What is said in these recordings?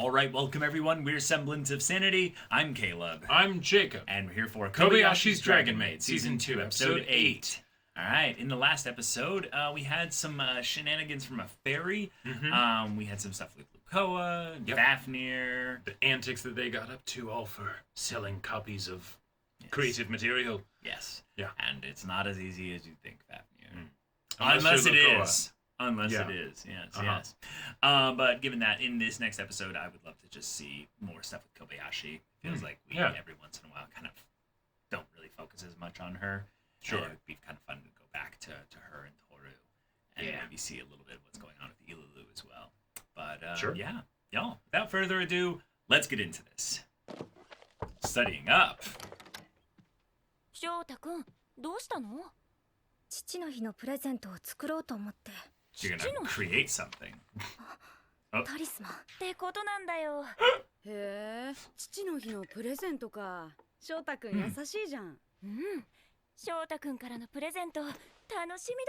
All right, welcome everyone. We're Semblance of Sanity. I'm Caleb. I'm Jacob. And we're here for Kobayashi's Dragon Maid, Season 2, Episode 8. All right, in the last episode, we had some shenanigans from a fairy. We had some stuff with Lukoa, Fafnir. The antics that they got up to, all for selling copies of creative material. Yes. Yeah. And it's not as easy as you think, Fafnir. Unless it Lukoa. is. Unless it is, yes. But given that, in this next episode, I would love to just see more stuff with Kobayashi. Feels like we, every once in a while, kind of don't really focus as much on her. Sure. And it would be kind of fun to go back to her and Toru and maybe see a little bit of what's going on with Ilulu as well. But, y'all, without further ado, let's get into this. Studying up. 翔太くん、どうしたの？父の日のプレゼントを作ろうと思って。 You're gonna create something. タリスマンってことなんだよ。へえ、父の日のプレゼントか。翔太くん優しいじゃん。うん。翔太くんからのプレゼント楽しみ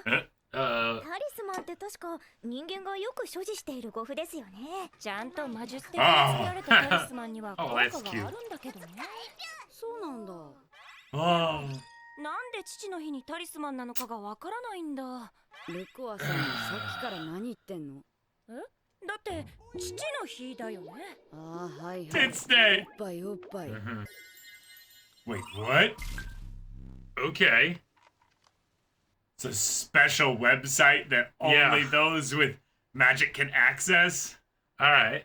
だよ。タリスマンって確か人間がよく所持している護符ですよね。ちゃんと魔術的に作られたタリスマンには効果があるんだけどね。そうなんだ。なんで父の日にタリスマンなのかがわからないんだ。ルコアさんさっきから何言ってんの？え？だって父の日だよね。ああ、はいはい。It's day. おっぱいおっぱい。Wait, what? Okay. It's a special website that only those with magic can access? Alright.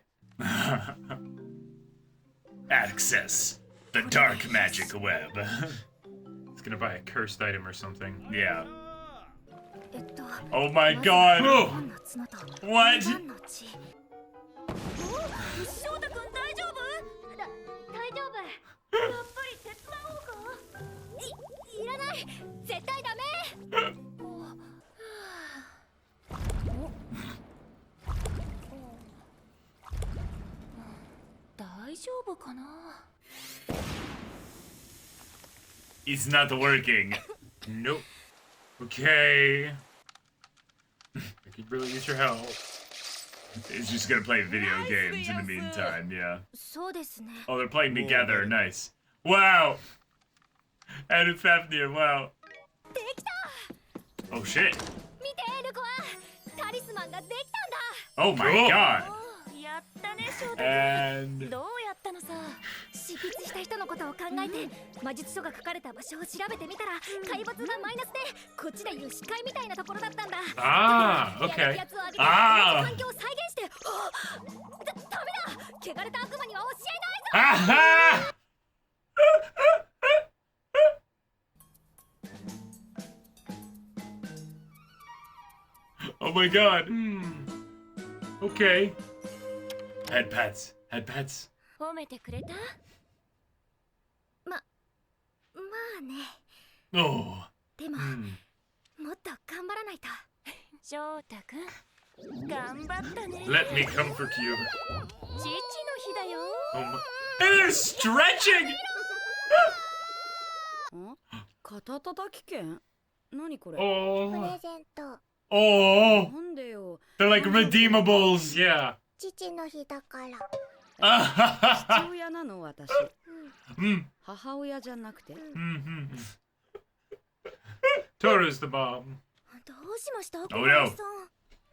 Access the dark magic web. It's gonna buy a cursed item or something. Yeah. Oh my god! What? 翔太くん大丈夫？大丈夫。やっぱり手伝おうか？いらない。絶対ダメ。大丈夫かな？ It's not working. Nope. Okay. I could really use your help. It's just gonna play video games in the meantime, yeah. そうですね。 Oh, they're playing together. Nice. Wow! And it's Fafnir, wow. できた。 Oh shit. 見てルコア。タリスマンができたんだ。 Oh my god. やったね翔太くん。 And どうやったのさ。執筆した人のことを考えて魔術書が書かれた場所を調べてみたら怪物がマイナスでこっちでいう視界みたいなところだったんだ。Okay. やつを浴びて環境を再現してダメだ。汚れた悪魔には教えないぞ。 Oh my god. Okay. Head pats. Head pats. 褒めてくれた？まあね。 Oh. でも、もっと頑張らないと。翔太くん、頑張ったね。 Let me comfort you. 父の日だよ。 Oh my. And they're stretching! 肩たたき券？何これ？プ Oh. レゼント。 Oh. なんでよ。 They're like redeemables. Yeah. 父の日だから。父親なの私。 Mm. 母親じゃなくて。 Toru's the mom. どうしました？ Oh 小林さん。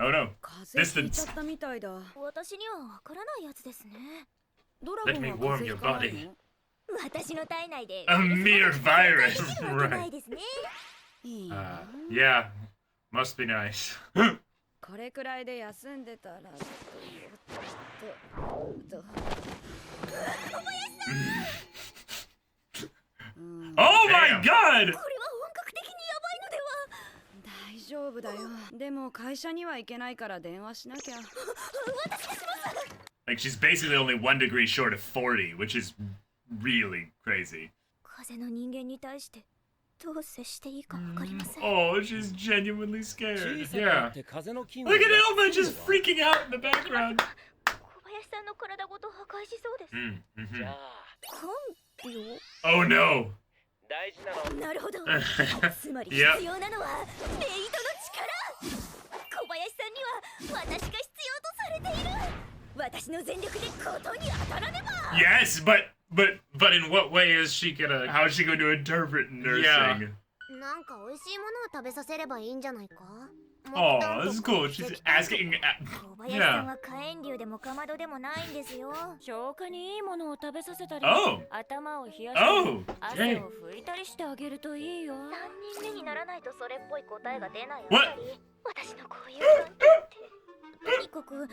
Oh no. 風邪ひいちゃったみたいだ。私にはわからないやつですね。ドラゴン Let me は warm 風 your 邪ひかない body. の？私の体内で。 A mere virus. ないですね。いい Yeah. Must be nice. これくらいで休んでたらOh my god! これは本格的にやばいのでは。大丈夫だよ。でも会社には行けないから電話しなきゃ。 Like she's basically only 1 degree short of 40, which is really crazy. 風の人間に対してどう接していいかわかりません。 Oh, she's genuinely scared. Yeah. Look at Elma just freaking out in the background. 小林さんの体ごと破壊しそうです。 看病？ Oh no. なるほど。つまり Yep. 必要なのはメイドの力。小林さんには私が必要とされている。Yes, but in what way is she gonna? How is she going to interpret nursing? Yeah. Oh, this is cool. She's asking. 小林さんは火炎竜でもかまどでもないんですよ。消化にいいものを食べさせたり、頭を冷やしたり、汗を拭いたりしてあげるといいよ。3人目にならないとそれっぽい答えが出ないよ。私のこういう関係って。とにかく。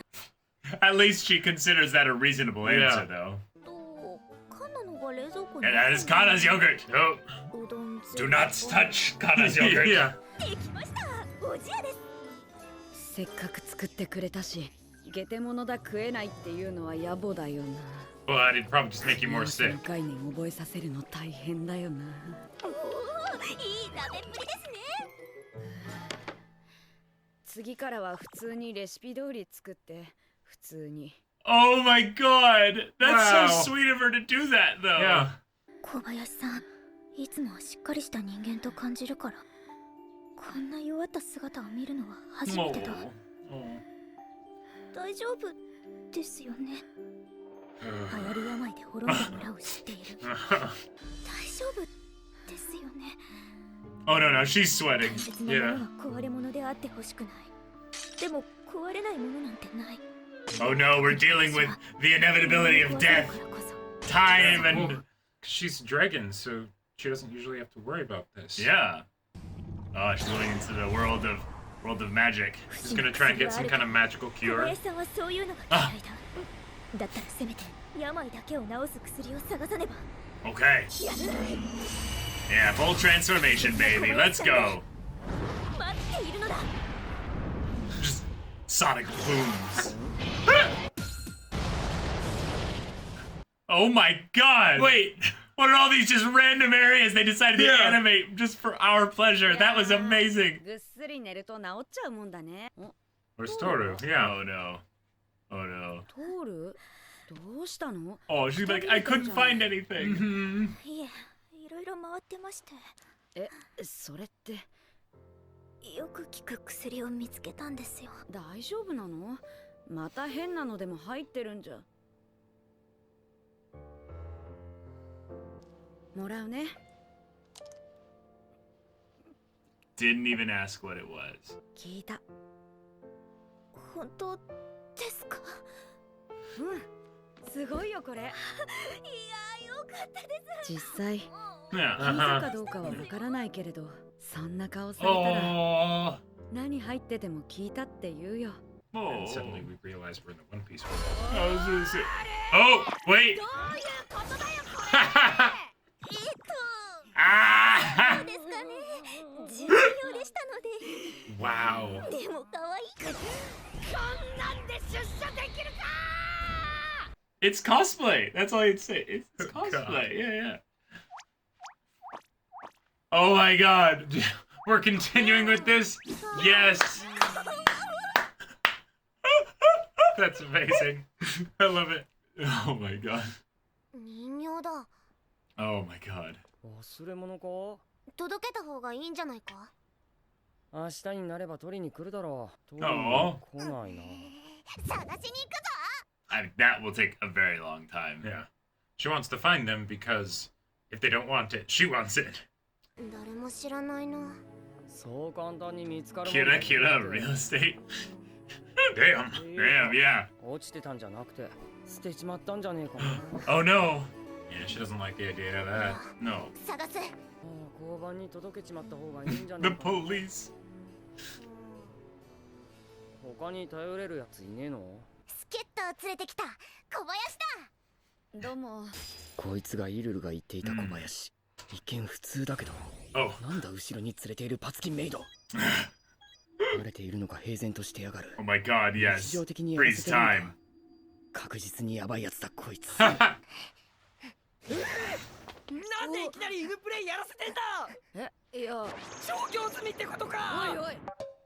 At least she considers that a reasonable answer, though. Yeah, that is Kana's yogurt. No. Do not touch Kana's yogurt. Yeah. せっかく作ってくれたし、ゲテモノだ食えないっていうのは野暮だよな。Well, that'd probably just make you more sick. 概念覚えさせるの大変だよな。いい食べっぷりですね。次からは普通にレシピ通り作って普通に。Oh my god! That's so sweet of her to do that, though. Yeah. 小林さん、いつもはしっかりした人間と感じるから、こんな弱った姿を見るのは初めてだ。大丈夫ですよね。流行り病で滅んだ村を知っている。大丈夫ですよね。Oh no, no, she's sweating. 大切なものは壊れ物であってほしくない。でも壊れないものなんてない。Oh no, we're dealing with the inevitability of death, time, and... She's dragon, so she doesn't usually have to worry about this. Yeah. Oh, she's going into the world of magic. She's gonna try and get some kind of magical cure. Okay. Yeah, full transformation, baby. Let's go. Just sonic booms. Oh my god! Wait, what are all these just random areas they decided to animate just for our pleasure? That was amazing. Where's Toru? Yeah. Oh no. Oh no. Toru? Oh, she's like, I couldn't find anything. Mm-hmm. いろいろ回ってまして。それって。よく効く薬を見つけたんですよ。大丈夫なの？また変なのでも入ってるんじゃ。もらうね。Didn't even ask what it was. 聞いた。本当ですか？すごいよこれ。いやよかったです。実際、聞いたかどうかはわからないけれど、そんな顔されたら何入ってても聞いたって言うよ。And suddenly we realize we're in the One Piece world. Oh, wait. あそうですかね。重要でしたので。Wow. でも可愛い。こんなんで出社できるか。It's cosplay. That's all I'd say. It's cosplay. Yeah, yeah. Oh my god. We're continuing with this? Yes. That's amazing. I love it. Oh my god. 人形だ。Oh my god. 忘れ物か？届けた方がいいんじゃないか？明日になれば取りに来るだろう。来ないな。探しに行くぞ。I mean, that will take a very long time. Yeah. She wants to find them because if they don't want it, she wants it. 誰も知らないな。そう簡単に見つかる。Kira, real estate. Damn. Damn, yeah. 落ちてたんじゃなくて捨てちまったんじゃねえかな。Oh no. Yeah, she doesn't like the idea of that. No. 探す。交番に届けちまった方がいいんじゃねえ The か。police. 他に頼れるやついねえの？スケットを連れてきた小林だ。どうも。こいつがイルルが言っていた小林。一見普通だけど。なんだ後ろに連れているパツキンメイド。慣れているのか平然としてやがる。Oh my god, yes. 日常的にやらせてるのか。確実にヤバいやつだこいつ。なんでいきなりイグプレイやらせてんだ。いや、調教済みってことか。おいおい。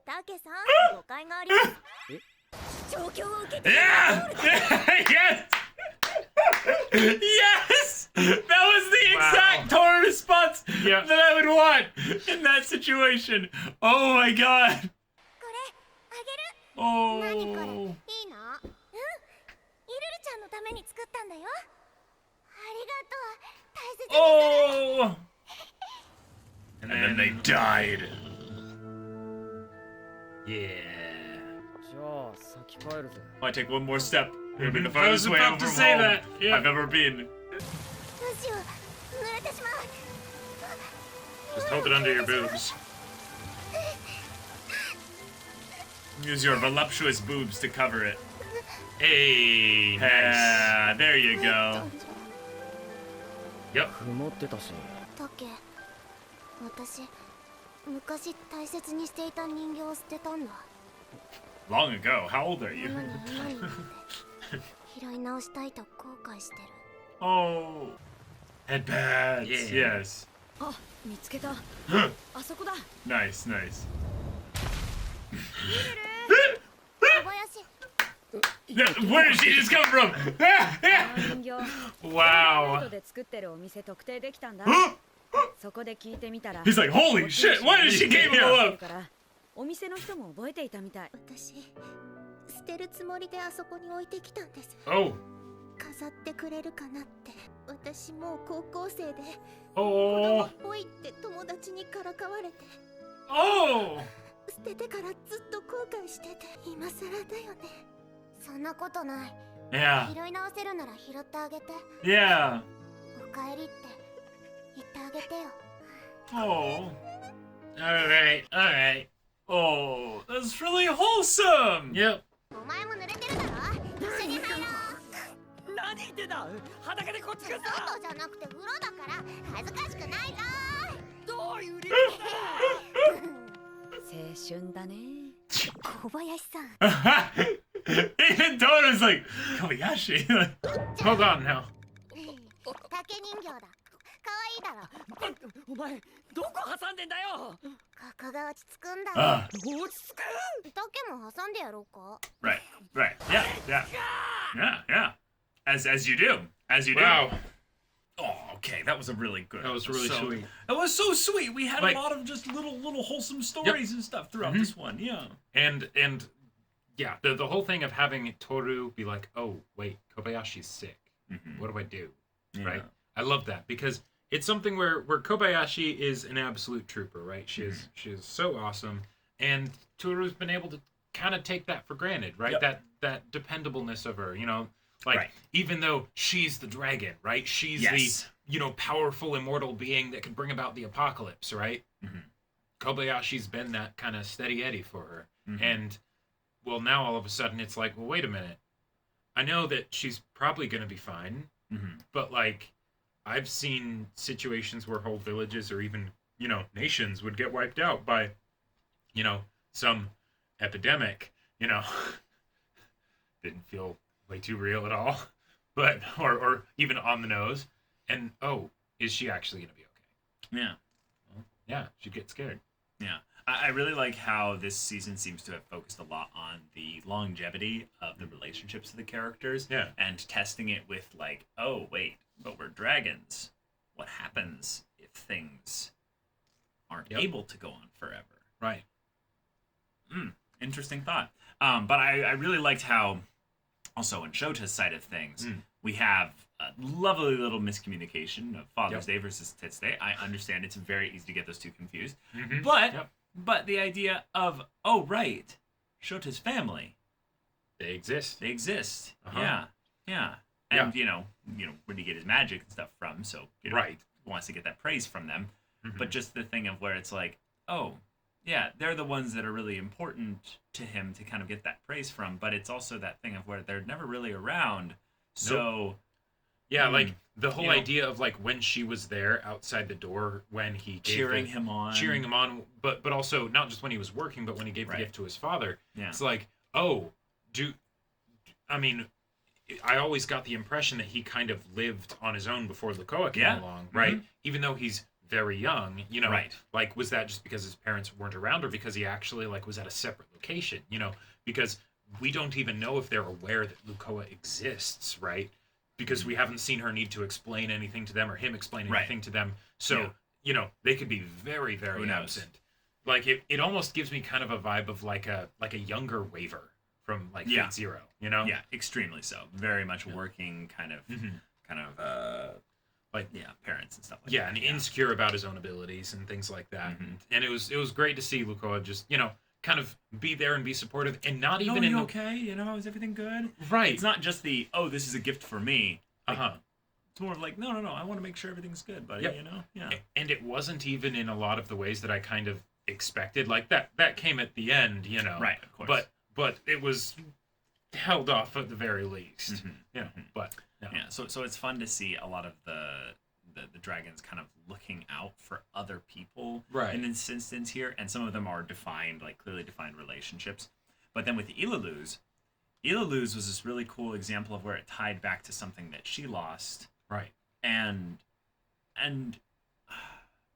タケさん、誤解があります。調教を受けて。Yeah! Yes! Yes! That was the exact tone response that I would want in that situation. Oh my god. これあげる。Oh. 何これ？いいの？めに作ったんだよ。ありがとう。大切にする。Oh! And then they died. Yeah. じゃあ先帰るぜ。 I take one more step. It'll be the I was farthest way about from to say home that, yeah. I've ever been. どうしよう。濡れてしまう。 Just hold it under your boobs. Use your voluptuous boobs to cover it. Hey, nice. Ah, there you go. Yep. 曇ってたし。だけ私昔大切にしていた人形を捨てたんだ。 Long ago. How old are な you? のに今になって拾い直したいと後悔してる。 Oh. Headpads. Yeah. Yes. あ、見つけた。あそこだ。 Nice, nice. 小林。 Where did she just come from? 人形。 Wow. で作ってるお店特定できたんだ。そこで聞いてみたら。 He's like, holy shit, what is she capable of? お店の人も覚えていたみたい。私捨てるつもりであそこに置いてきたんです。 Oh. 飾ってくれるかなって。私もう高校生で子 Oh. 供っぽいって友達にからかわれて Oh. 捨ててからずっと後悔してて今更だよね。そんなことない。 Yeah. 拾い直せるなら拾ってあげて。 Yeah. おかえりって言ってあげてよ。 Oh. Alright, alright. Oh, that's really wholesome. Yep. お前も濡れてるだろ。一緒に入ろう。何言ってんだ。裸でこっちがさ。外じゃなくて風呂だから恥ずかしくないぞ。どういう理青春だね。小林さん。 Even Dora's like, Kobayashi. Hold on now. 竹人形だ。可愛いだろ。お前どこ挟んでんだよ。ここが落ち着くんだ。 Ah, 落ち着く。竹も挟んでやろうか。 right, right. Yeah, yeah. Yeah, yeah. As you do. As you do. Wow. Oh, okay. That was a really good. That was really sweet. That was so sweet. We had Like- a lot of just little wholesome stories and stuff throughout this one. Yeah. And yeah, the whole thing of having Toru be like, oh wait, Kobayashi's sick. Mhm. What do I do? Yeah. Right? I love that because it's something where Kobayashi is an absolute trooper, right? She is so awesome, and Toru's been able to kind of take that for granted, right? Yep. That dependableness of her, you know, like Right. even though she's the dragon, right? She's Yes. the powerful immortal being that could bring about the apocalypse, right? Mhm. Kobayashi's been that kind of steady Eddie for her, Mhm. and well, now all of a sudden it's like, well, wait a minute. I know that she's probably going to be fine, Mhm. but like I've seen situations where whole villages or even, you know, nations would get wiped out by, you know, some epidemic, you know. Didn't feel way too real at all, but or even on the nose. And oh, is she actually going to be okay? Yeah. Well, yeah, she'd get scared. Yeah. I really like how this season seems to have focused a lot on the longevity of the relationships of the characters. Yeah. And testing it with like, oh wait, but we're dragons. What happens if things aren't Yep. able to go on forever? Right. Interesting thought. But I really liked how, also in Shota's side of things, we have a lovely little miscommunication of Father's Day versus Tits Day. I understand it's very easy to get those two confused. Mhm. But Yep. but the idea of, oh right, Shota's family, They exist. they exist. Uh-huh. Yeah. Yeah. And you know, where do you get his magic and stuff from? So you know, Right. he wants to get that praise from them. Mhm. But just the thing of where it's like, oh, yeah, they're the ones that are really important to him to kind of get that praise from. But it's also that thing of where they're never really around. So Yeah, like the whole You know. idea of like when she was there outside the door when he gave cheering the- him on. cheering him on, but also not just when he was working, but when he gave Right. the gift to his father. Yeah. It's like, oh, I mean, I always got the impression that he kind of lived on his own before Lukoa came Yeah. along, right? Even though he's very young, you know, Right. like was that just because his parents weren't around or because he actually like was at a separate location, you know, because we don't even know if they're aware that Lukoa exists, right? Because we haven't seen her need to explain anything to them or him explaining Right. anything to them. So, Yeah. you know, they could be very, very Who knows? absent. Like it almost gives me kind of a vibe of like a younger Waver from like Fate Zero, you know? Yeah, extremely so. Very much working kind of like parents and stuff like that. Yeah, and insecure about his own abilities and things like that. And it was great to see Lukoa just, you know, kind of be there and be supportive and not even in the... okay? You know, is everything good? Right. It's not just the, oh, this is a gift for me. Like, it's more of like, no, I want to make sure everything's good, buddy, you know? Yeah. And it wasn't even in a lot of the ways that I kind of expected. Like, that came at the end, you know? Right, of course. But it was held off at the very least, you know? But, no. Yeah, so it's fun to see a lot of the dragons kind of looking out for other people in this instance here, and some of them are defined, like clearly defined relationships. But then with the Ilulu's was this really cool example of where it tied back to something that she lost. Right. And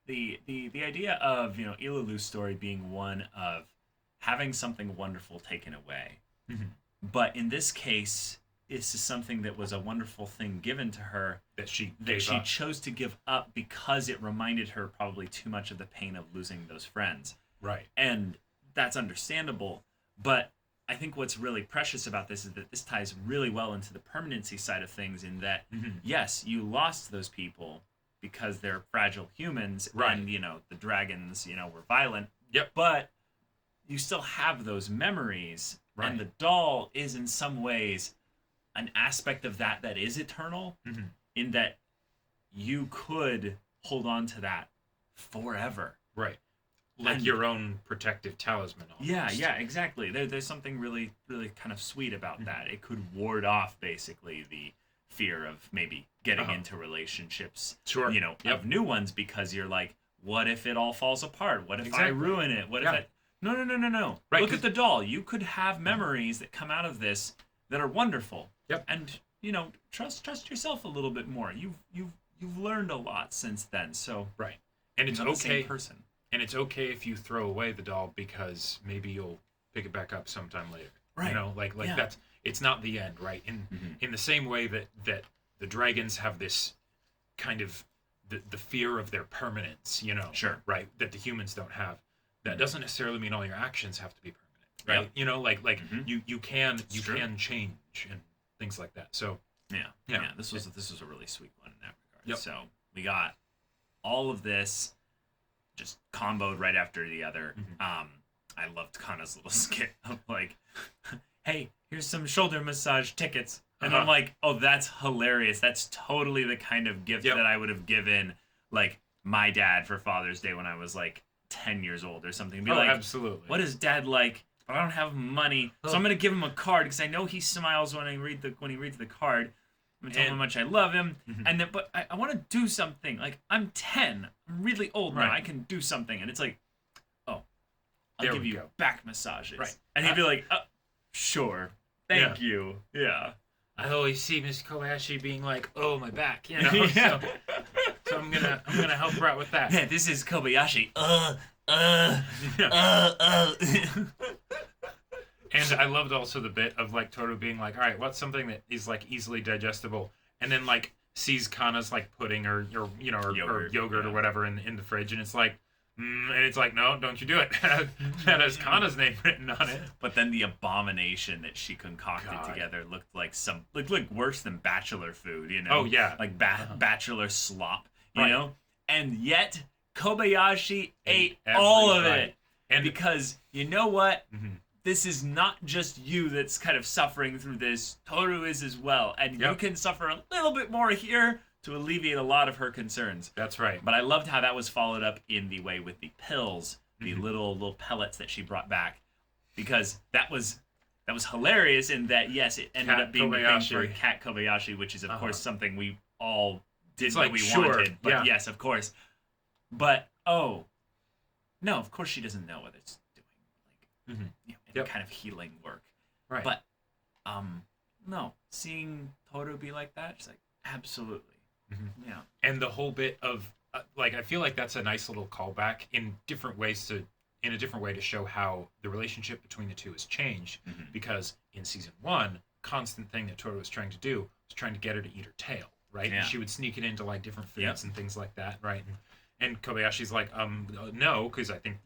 the idea of, you know, Ilulu's story being one of having something wonderful taken away. But in this case, this is something that was a wonderful thing given to her that she chose to give up because it reminded her probably too much of the pain of losing those friends. Right. And that's understandable. But I think what's really precious about this is that this ties really well into the permanency side of things in that, yes, you lost those people because they're fragile humans and, you know, the dragons, you know, were violent. Yep. But you still have those memories. Right. And the doll is in some ways an aspect of that is eternal, in that you could hold on to that forever. Right. Like your own protective talisman almost. Yeah, exactly. There's something really, really kind of sweet about that. It could ward off basically the fear of maybe getting into relationships, you know, of new ones, because you're like, what if it all falls apart? What if I ruin it? What if I... No. Right, look at the doll. You could have memories that come out of this that are wonderful. Yep. And, you know, trust yourself a little bit more. You've learned a lot since then. So and it's okay. The same person. And it's okay if you throw away the doll because maybe you'll pick it back up sometime later. Right. You know, like that's, it's not the end, right? In the same way that the dragons have this kind of the fear of their permanence, you know, right? That the humans don't have. That doesn't necessarily mean all your actions have to be permanent, right? You know, like you can change and things like that. So yeah. This was a really sweet one in that regard. So we got all of this just comboed right after the other. I loved Kana's little skit of like, hey, here's some shoulder massage tickets. And I'm like, oh, that's hilarious. That's totally the kind of gift that I would have given like my dad for Father's Day when I was like 10 years old or something. Be like, absolutely. What is dad like? But I don't have money, so I'm gonna give him a card because I know he smiles when he reads the card. I'm gonna tell him how much I love him, and then but I want to do something. Like I'm 10, I'm really old now. I can do something, and it's like, oh, I'll give you back massages, and he'd be like, sure, thank you, I always see Miss Kobayashi being like, oh, my back, you know. So I'm gonna help her out with that. Yeah, this is Kobayashi. And I loved also the bit of like Toru being like, all right, what's something that is like easily digestible, and then like sees Kana's like pudding or yogurt or whatever in the fridge, and it's like, and it's like, no, don't you do it. That has Kana's name written on it. But then the abomination that she concocted together looked like worse than bachelor food, you know? Oh yeah, like bachelor slop, you know? And yet Kobayashi ate all of it, and because you know what? This is not just you that's kind of suffering through this. Toru is as well. And you can suffer a little bit more here to alleviate a lot of her concerns. That's right. But I loved how that was followed up in the way with the pills, the little pellets that she brought back. Because that was hilarious in that, yes, it ended up being the thing for Cat Kobayashi, which is, of course, something we all did what we wanted. But yes, of course. But, no, of course she doesn't know what it's doing. You know, any kind of healing work. Right. But, no, seeing Toru be like that, she's like, absolutely. Yeah. And the whole bit of, I feel like that's a nice little callback in a different way to show how the relationship between the two has changed. Because in season 1, constant thing that Toru was trying to do was trying to get her to eat her tail, right? Yeah. And she would sneak it into like different foods and things like that, right? And Kobayashi's like, no, because I think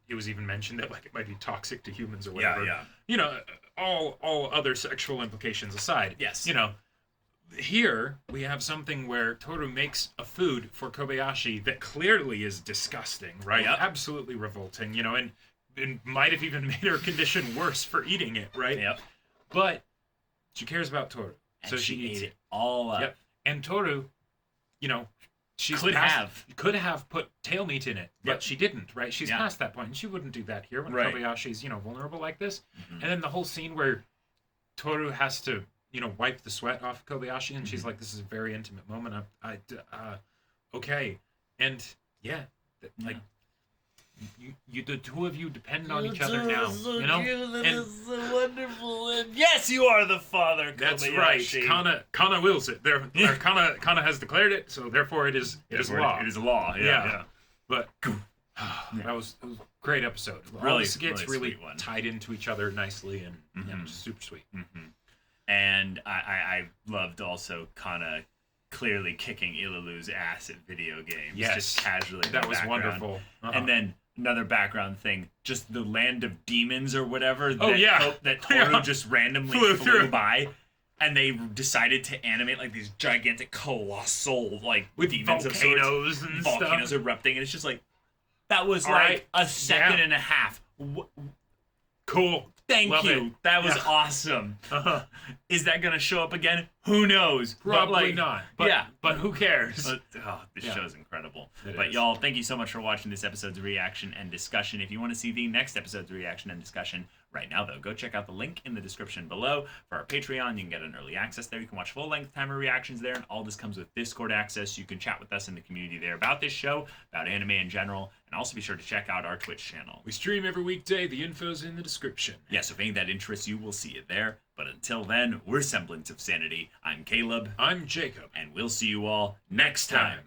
it was even mentioned that like it might be toxic to humans or whatever. Yeah. You know, all other sexual implications aside. Yes. You know, here we have something where Toru makes a food for Kobayashi that clearly is disgusting, right? Yep. Absolutely revolting, you know, and might have even made her condition worse for eating it, right? Yep. But she cares about Toru. And so she ate eats it all up. Yep. And Toru, you know, she could have put tail meat in it, but she didn't, right? She's past that point, and she wouldn't do that here when Kobayashi's, you know, vulnerable like this. Mm-hmm. And then the whole scene where Toru has to, you know, wipe the sweat off Kobayashi, and she's like, "This is a very intimate moment." Okay, and like. You, the two of you depend on each other now, you know. And wonderful. And yes, you are the father. Kobayashi. That's right. Kana wills it. Kana has declared it, so therefore it is law. It is law. Yeah. But that was a great episode. All the skits really tied into each other nicely, and just super sweet. Mm-hmm. And I loved also Kana clearly kicking Ilulu's ass at video games. Yes, just casually. That was wonderful. And then another background thing, just the land of demons or whatever. That Toru just randomly flew by, and they decided to animate like these gigantic, colossal like with demons volcanoes of and volcanoes stuff. erupting, and it's just like that was like a second and a half. Cool. Thank Love you. It. That was awesome. Is that gonna show up again? Who knows? Probably not. But who cares? This show's incredible. Y'all, thank you so much for watching this episode's reaction and discussion. If you want to see the next episode's reaction and discussion right now, though, go check out the link in the description below for our Patreon. You can get an early access there. You can watch full-length timer reactions there, and all this comes with Discord access. You can chat with us in the community there about this show, about anime in general, and also be sure to check out our Twitch channel. We stream every weekday. The info's in the description. Yes, if any of that interests you, we'll see it there. But until then, we're Semblance of Sanity. I'm Caleb. I'm Jacob. And we'll see you all next time.